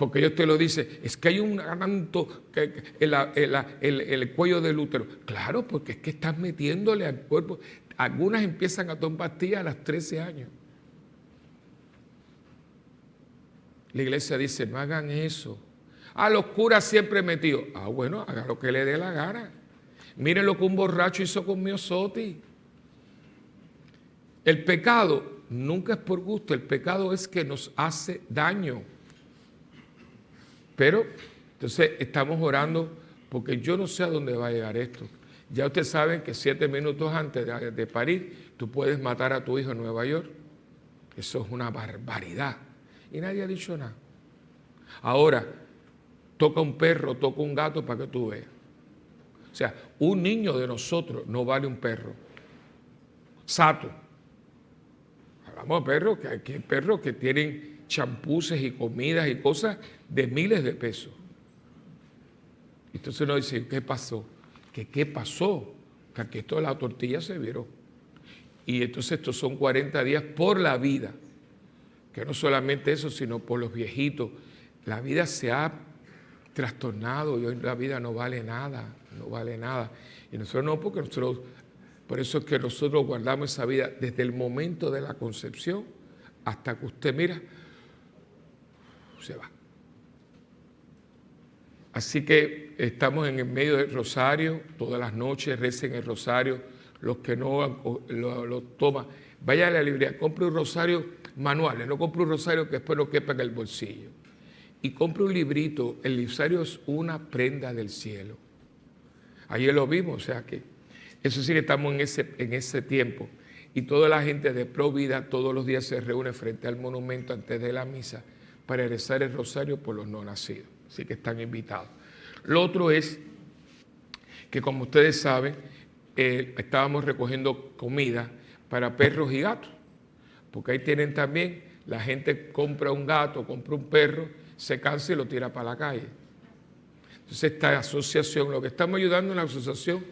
Porque Dios te lo dice, es que hay un garanto el cuello del útero. Claro, porque es que estás metiéndole al cuerpo. Algunas empiezan a tomar pastillas a los 13 años. La iglesia dice, no hagan eso. Los curas siempre metidos. Bueno, haga lo que le dé la gana. Miren lo que un borracho hizo con Miosotis. El pecado nunca es por gusto, el pecado es que nos hace daño. Pero, entonces, estamos orando porque yo no sé a dónde va a llegar esto. Ya ustedes saben que 7 minutos antes de parir, tú puedes matar a tu hijo en Nueva York. Eso es una barbaridad. Y nadie ha dicho nada. Ahora, toca un perro, toca un gato para que tú veas. O sea, un niño de nosotros no vale un perro. Sato. Hablamos de perros, que hay perros que tienen champuses y comidas y cosas de miles de pesos. Entonces uno dice, ¿qué pasó? ¿Qué pasó? Que aquí toda la tortilla se viró. Y entonces estos son 40 días por la vida. Que no solamente eso, sino por los viejitos. La vida se ha trastornado y hoy la vida no vale nada, no vale nada. Y nosotros no, porque nosotros, por eso es que nosotros guardamos esa vida desde el momento de la concepción hasta que usted mira, se va. Así que estamos en el medio del rosario, todas las noches recen el rosario, los que no lo toman, vaya a la librería, compre un rosario manual, no compre un rosario que después no quepa en el bolsillo. Y compre un librito, el rosario es una prenda del cielo. Ayer lo vimos, o sea que eso sí que estamos en ese tiempo. Y toda la gente de Pro Vida todos los días se reúne frente al monumento antes de la misa para rezar el rosario por los no nacidos. Así que están invitados. Lo otro es que, como ustedes saben, estábamos recogiendo comida para perros y gatos. Porque ahí tienen también, la gente compra un gato, compra un perro, se cansa y lo tira para la calle. Entonces esta asociación, lo que estamos ayudando es una asociación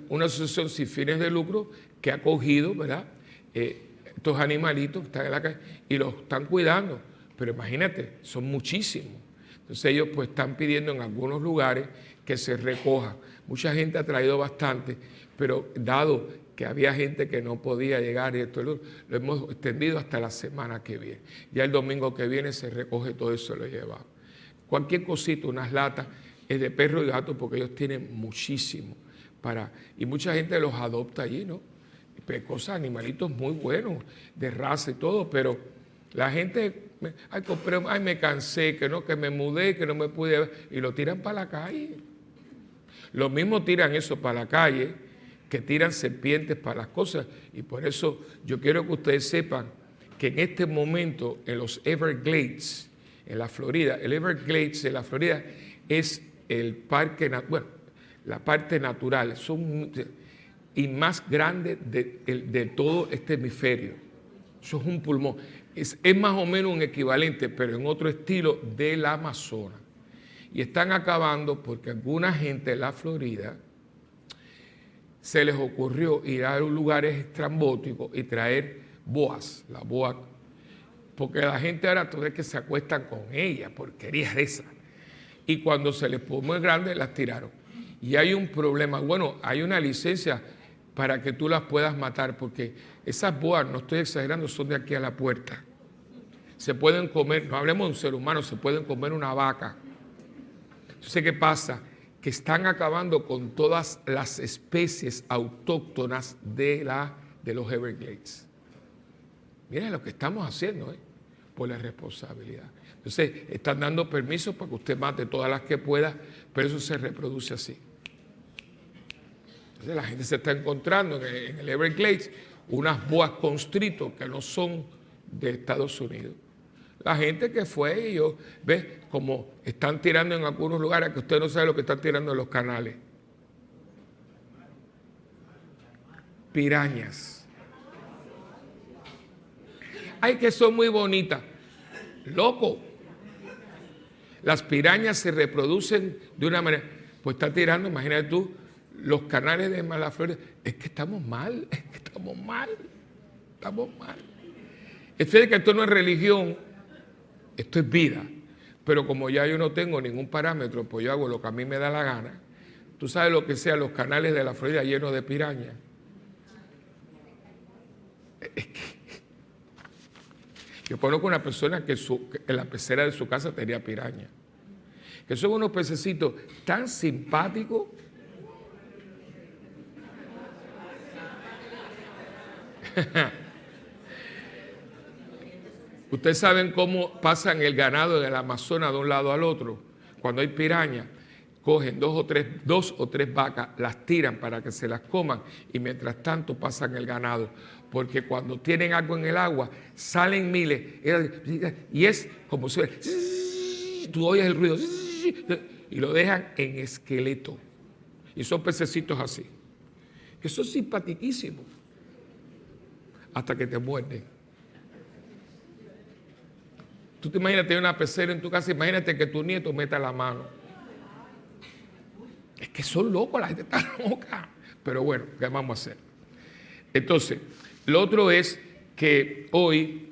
una asociación sin fines de lucro que ha cogido, ¿verdad?, estos animalitos que están en la calle y los están cuidando. Pero imagínate, son muchísimos. Entonces ellos pues están pidiendo en algunos lugares que se recoja. Mucha gente ha traído bastante, pero dado que había gente que no podía llegar y esto lo hemos extendido hasta la semana que viene. Ya el domingo que viene se recoge todo eso, lo llevamos. Cualquier cosita, unas latas, es de perro y gato porque ellos tienen muchísimo. Y mucha gente los adopta allí, ¿no? Cosas, animalitos muy buenos, de raza y todo, pero la gente, me cansé, que me mudé, que no me pude, y lo tiran para la calle. Lo mismo tiran eso para la calle, que tiran serpientes para las cosas, y por eso yo quiero que ustedes sepan que en este momento en los Everglades, en la Florida, el Everglades de la Florida es el parque, bueno, la parte natural, y más grande de todo este hemisferio. Eso es un pulmón. Es más o menos un equivalente, pero en otro estilo, del Amazonas. Y están acabando porque alguna gente en la Florida se les ocurrió ir a lugares estrambóticos y traer boas, la boa, porque la gente ahora todo es que se acuestan con ellas, porquerías de esas. Y cuando se les puso muy grande, las tiraron. Y hay un problema, bueno, hay una licencia para que tú las puedas matar, porque esas boas, no estoy exagerando, son de aquí a la puerta. Se pueden comer, no hablemos de un ser humano, se pueden comer una vaca. Entonces, ¿qué pasa? Que están acabando con todas las especies autóctonas de los Everglades. Miren lo que estamos haciendo, por la responsabilidad. Entonces, están dando permiso para que usted mate todas las que pueda, pero eso se reproduce así. Entonces, la gente se está encontrando en el Everglades unas boas constrictor que no son de Estados Unidos. La gente que fue y yo, ¿ves? Como están tirando en algunos lugares que usted no sabe lo que están tirando en los canales. Pirañas. Ay, que son muy bonitas. Loco. Las pirañas se reproducen de una manera. Pues está tirando, imagínate tú, los canales de la Florida. Es que estamos mal, es que estamos mal. Estamos mal. Fíjate que esto no es religión, esto es vida. Pero como ya yo no tengo ningún parámetro, pues yo hago lo que a mí me da la gana. Tú sabes lo que sea, los canales de la Florida llenos de pirañas. Es que yo conozco una persona que en la pecera de su casa tenía piraña. Que son unos pececitos tan simpáticos. Ustedes saben cómo pasan el ganado del Amazonas de un lado al otro. Cuando hay piraña, cogen dos o tres vacas, las tiran para que se las coman y mientras tanto pasan el ganado. Porque cuando tienen algo en el agua, salen miles y es como si tú oyes el ruido y lo dejan en esqueleto. Y son pececitos así, que son simpatiquísimos hasta que te muerden. Tú te imaginas tener una pecera en tu casa, imagínate que tu nieto meta la mano. Es que son locos, la gente está loca. Pero bueno, ¿qué vamos a hacer? Entonces, lo otro es que hoy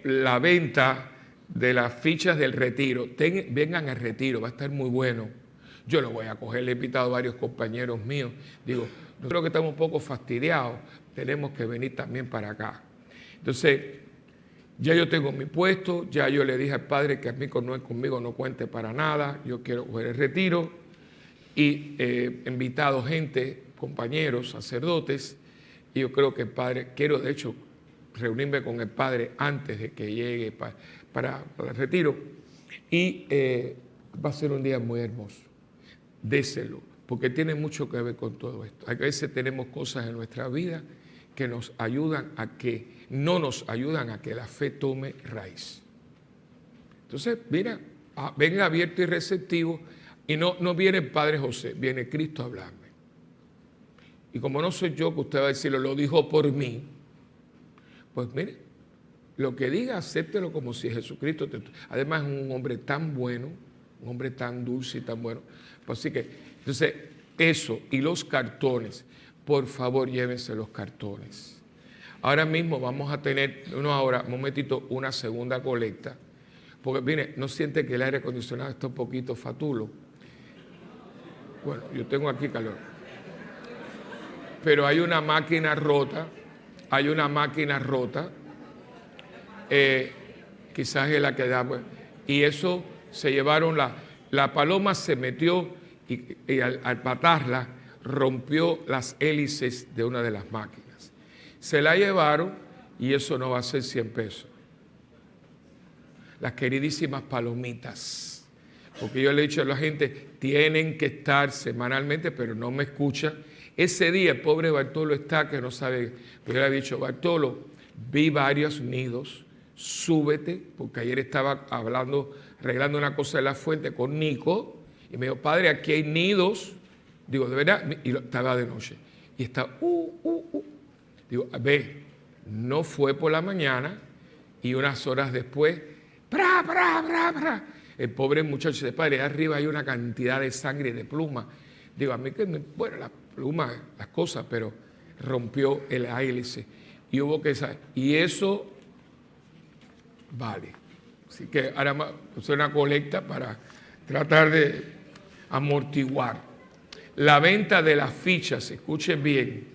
la venta de las fichas del retiro, vengan al retiro, va a estar muy bueno. Yo lo voy a coger, le he invitado a varios compañeros míos. Digo, yo creo que estamos un poco fastidiados, tenemos que venir también para acá. Entonces, ya yo tengo mi puesto, ya yo le dije al padre que a mí conmigo no cuente para nada, yo quiero coger el retiro y he invitado gente, compañeros, sacerdotes, y yo creo que el padre, quiero de hecho reunirme con el padre antes de que llegue para el retiro y va a ser un día muy hermoso, déselo, porque tiene mucho que ver con todo esto. A veces tenemos cosas en nuestra vida que nos ayudan no nos ayudan a que la fe tome raíz. Entonces, mira, venga abierto y receptivo, y no viene el Padre José, viene Cristo a hablarme. Y como no soy yo que usted va a decirlo, lo dijo por mí, pues mire, lo que diga, acéptelo como si Jesucristo además es un hombre tan bueno, un hombre tan dulce y tan bueno. Pues así que, entonces, eso y los cartones, por favor, llévense los cartones. Ahora mismo vamos a tener, un momentito, una segunda colecta. Porque, mire, ¿no siente que el aire acondicionado está un poquito fatulo? Bueno, yo tengo aquí calor. Pero hay una máquina rota, quizás es la que da, y eso se llevaron, la paloma se metió y al patarla rompió las hélices de una de las máquinas. Se la llevaron y eso no va a ser 100 pesos. Las queridísimas palomitas. Porque yo le he dicho a la gente, tienen que estar semanalmente, pero no me escucha. Ese día el pobre Bartolo está que no sabe. Yo le he dicho, Bartolo, vi varios nidos, súbete, porque ayer estaba arreglando una cosa de la fuente con Nico, y me dijo, padre, aquí hay nidos. Digo, ¿de verdad? Y estaba de noche. Y está, Digo, ve, no fue por la mañana y unas horas después, el pobre muchacho de padre, arriba hay una cantidad de sangre y de pluma. Digo, a mí que, bueno, la pluma, las cosas, pero rompió el hélice. Y hubo que saber. Y eso vale. Así que ahora puse una colecta para tratar de amortiguar. La venta de las fichas, escuchen bien,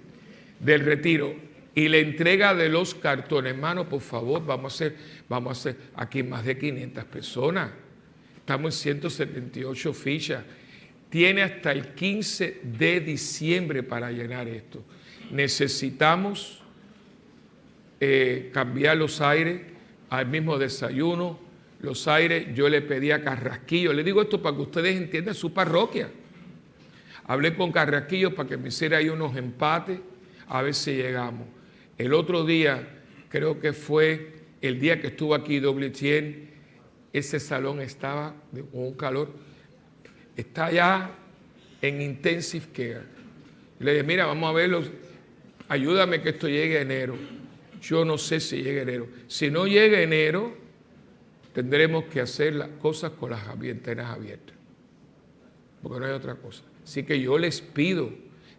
del retiro y la entrega de los cartones. Hermano, por favor, vamos a hacer aquí más de 500 personas. Estamos en 178 fichas. Tiene hasta el 15 de diciembre para llenar esto. Necesitamos cambiar los aires al mismo desayuno. Los aires, yo le pedí a Carrasquillo, le digo esto para que ustedes entiendan su parroquia. Hablé con Carrasquillo para que me hiciera ahí unos empates, a ver si llegamos. El otro día, creo que fue el día que estuvo aquí Dobletien, ese salón estaba con un calor, está ya en intensive care. Le dije, mira, vamos a verlos, ayúdame que esto llegue a enero. Yo no sé si llega enero. Si no llega enero, tendremos que hacer las cosas con las antenas abiertas, porque no hay otra cosa. Así que yo les pido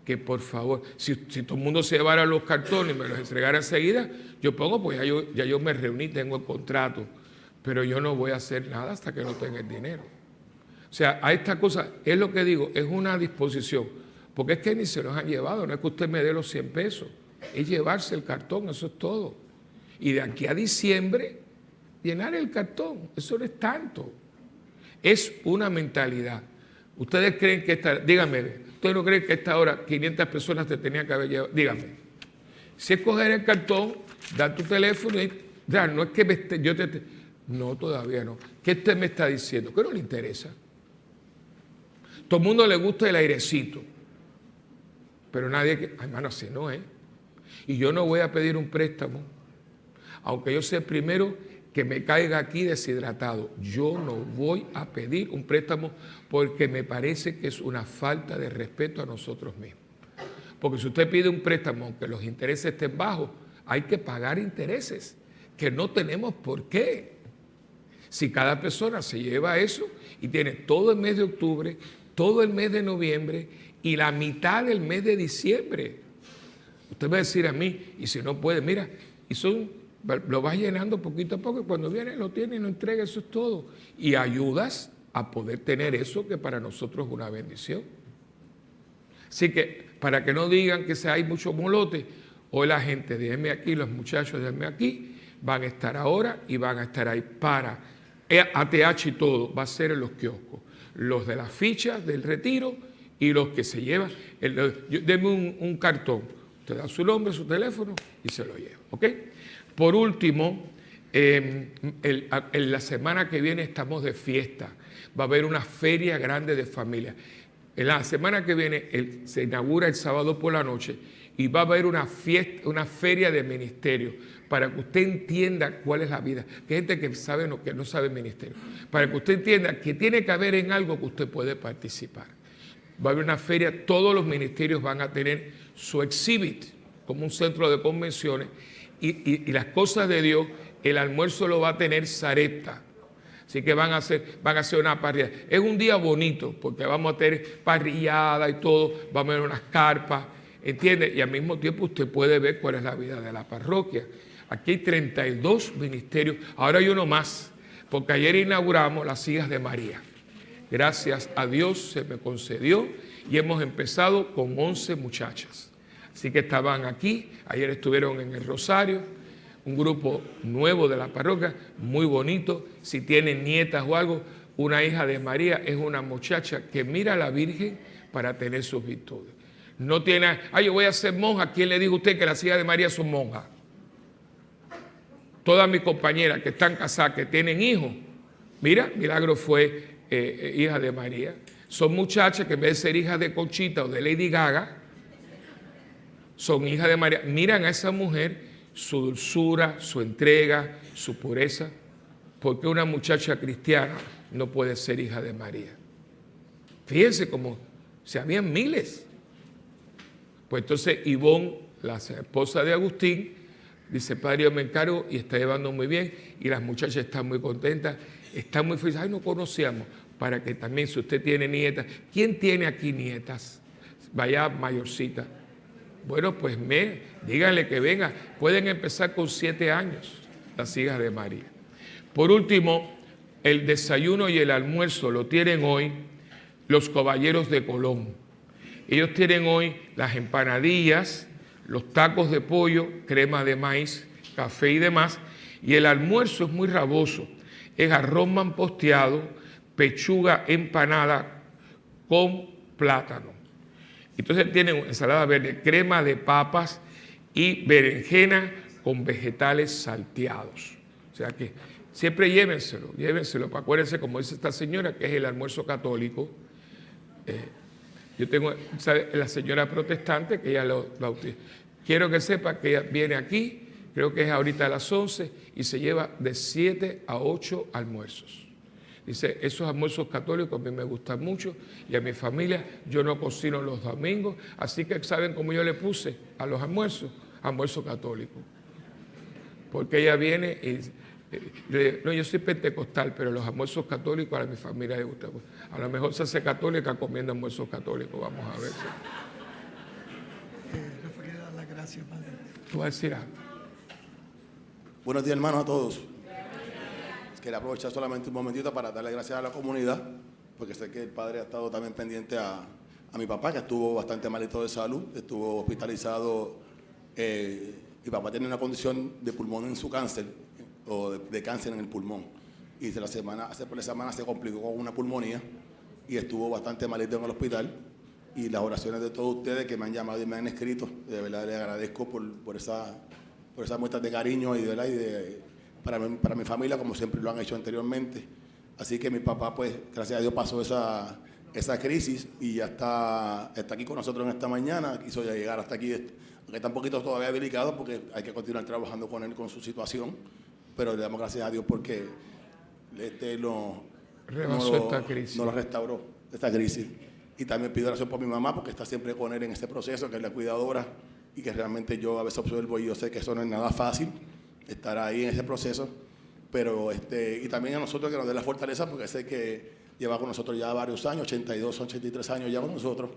que por favor, si todo el mundo se llevara los cartones y me los entregara enseguida, yo pongo, pues ya yo me reuní, tengo el contrato pero yo no voy a hacer nada hasta que no tenga el dinero. O sea, a esta cosa, es lo que digo, es una disposición, porque es que ni se los han llevado, no es que usted me dé los 100 pesos, es llevarse el cartón, eso es todo. Y de aquí a diciembre, llenar el cartón, eso no es tanto. Es una mentalidad. ¿Ustedes creen que díganme, ustedes no creen que a esta hora 500 personas te tenían que haber llevado? Díganme. Si es coger el cartón, dar tu teléfono y ya, no es que no, todavía no. ¿Qué usted me está diciendo? ¿Qué no le interesa? Todo el mundo le gusta el airecito, pero nadie, hermano, así no es. Y yo no voy a pedir un préstamo, aunque yo sé primero que me caiga aquí deshidratado. Yo no voy a pedir un préstamo porque me parece que es una falta de respeto a nosotros mismos. Porque si usted pide un préstamo, aunque los intereses estén bajos, hay que pagar intereses, que no tenemos por qué. Si cada persona se lleva eso y tiene todo el mes de octubre, todo el mes de noviembre y la mitad del mes de diciembre, usted va a decir a mí, y si no puede, mira, lo vas llenando poquito a poco y cuando viene lo tiene y lo entrega, eso es todo. Y ayudas a poder tener eso que para nosotros es una bendición. Así que, para que no digan que hay mucho molote, hoy la gente de M aquí, los muchachos de M aquí, van a estar ahora y van a estar ahí para ATH y todo, va a ser en los kioscos. Los de las fichas del retiro y los que se llevan. Deme un cartón, usted da su nombre, su teléfono y se lo lleva, ¿ok? Por último, en la semana que viene estamos de fiesta. Va a haber una feria grande de familia. En la semana que viene se inaugura el sábado por la noche y va a haber una feria de ministerio para que usted entienda cuál es la vida. Que hay gente que sabe o que no sabe ministerio. Para que usted entienda que tiene que haber en algo que usted puede participar. Va a haber una feria, todos los ministerios van a tener su exhibit como un centro de convenciones y las cosas de Dios, el almuerzo lo va a tener Sarepta. Así que van a hacer una parrilla. Es un día bonito porque vamos a tener parrillada y todo, vamos a ver unas carpas, ¿entiende? Y al mismo tiempo usted puede ver cuál es la vida de la parroquia. Aquí hay 32 ministerios, ahora hay uno más, porque ayer inauguramos las hijas de María. Gracias a Dios se me concedió y hemos empezado con 11 muchachas. Así que estaban aquí, ayer estuvieron en el Rosario, un grupo nuevo de la parroquia, muy bonito. Si tienen nietas o algo, una hija de María es una muchacha que mira a la Virgen para tener sus virtudes. No tiene, yo voy a ser monja. ¿Quién le dijo a usted que las hijas de María son monjas? Todas mis compañeras que están casadas, que tienen hijos, mira, Milagro fue hija de María. Son muchachas que en vez de ser hijas de Conchita o de Lady Gaga, son hijas de María. Miran a esa mujer, su dulzura, su entrega, su pureza, porque una muchacha cristiana no puede ser hija de María. Fíjense cómo se habían miles. Pues entonces Ivonne, la esposa de Agustín, dice, padre, yo me encargo y está llevando muy bien y las muchachas están muy contentas, están muy felices. No conocíamos, para que también si usted tiene nietas, ¿quién tiene aquí nietas? Vaya mayorcita. Bueno, pues díganle que venga. Pueden empezar con 7 años, las hijas de María. Por último, el desayuno y el almuerzo lo tienen hoy los caballeros de Colón. Ellos tienen hoy las empanadillas, los tacos de pollo, crema de maíz, café y demás. Y el almuerzo es muy raboso. Es arroz mamposteado, pechuga empanada con plátano. Entonces tienen ensalada verde, crema de papas y berenjena con vegetales salteados. O sea que siempre llévenselo, acuérdense, como dice esta señora, que es el almuerzo católico. Yo tengo, ¿sabe? La señora protestante que ella lo bautiza. Quiero que sepa que ella viene aquí, creo que es ahorita a las 11, y se lleva de 7 a 8 almuerzos. Dice, esos almuerzos católicos a mí me gustan mucho y a mi familia yo no cocino los domingos, así que ¿saben cómo yo le puse a los almuerzos? Almuerzo católico. Porque ella viene y no, yo soy pentecostal, pero los almuerzos católicos a mi familia le gustan. A lo mejor se hace católica comiendo almuerzos católicos, vamos a ver. Rafael, dar las gracias, padre. Tú vas a decir algo. Buenos días, hermanos, a todos. quería aprovechar solamente un momentito para darle gracias a la comunidad, porque sé que el padre ha estado también pendiente a mi papá, que estuvo bastante malito de salud, estuvo hospitalizado. Mi papá tiene una condición de pulmón en su cáncer, o de cáncer en el pulmón, y hace por la semana se complicó con una pulmonía y estuvo bastante malito en el hospital. Y las oraciones de todos ustedes que me han llamado y me han escrito, de verdad les agradezco por esa muestra de cariño y para mi familia, como siempre lo han hecho anteriormente. Así que mi papá, pues, gracias a Dios pasó esa crisis y ya está aquí con nosotros en esta mañana. Quiso ya llegar hasta aquí, aunque está un poquito todavía delicado porque hay que continuar trabajando con él, con su situación, pero le damos gracias a Dios porque no lo restauró, esta crisis. Y también pido oración por mi mamá porque está siempre con él en este proceso, que es la cuidadora, y que realmente yo a veces observo y yo sé que eso no es nada fácil, estar ahí en ese proceso, pero y también a nosotros que nos dé la fortaleza, porque sé que lleva con nosotros ya varios años, 82, 83 años ya con nosotros,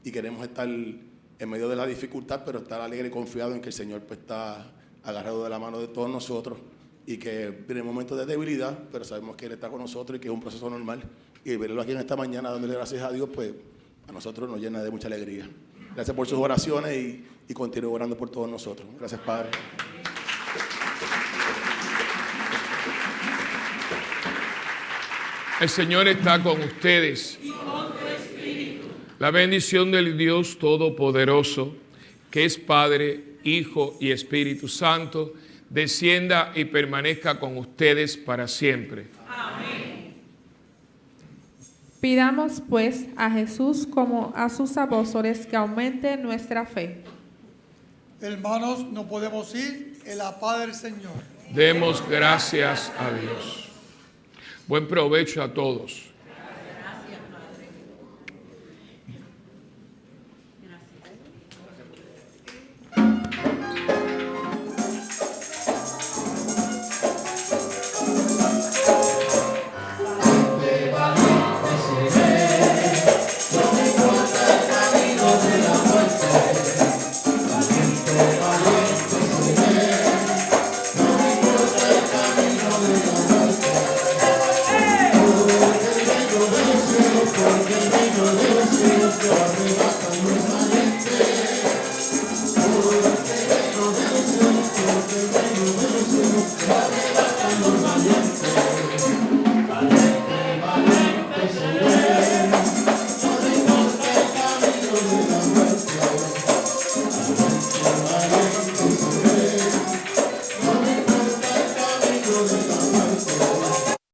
y queremos estar en medio de la dificultad, pero estar alegre y confiado en que el Señor pues, está agarrado de la mano de todos nosotros, y que viene momentos de debilidad, pero sabemos que Él está con nosotros y que es un proceso normal, y verlo aquí en esta mañana dándole gracias a Dios, pues a nosotros nos llena de mucha alegría. Gracias por sus oraciones y continúe orando por todos nosotros. Gracias, Padre. El Señor está con ustedes. La bendición del Dios Todopoderoso, que es Padre, Hijo y Espíritu Santo, descienda y permanezca con ustedes para siempre. Amén. Pidamos pues a Jesús como a sus apóstoles que aumente nuestra fe. Hermanos, no podemos ir en la paz del Señor. Demos gracias a Dios. Buen provecho a todos.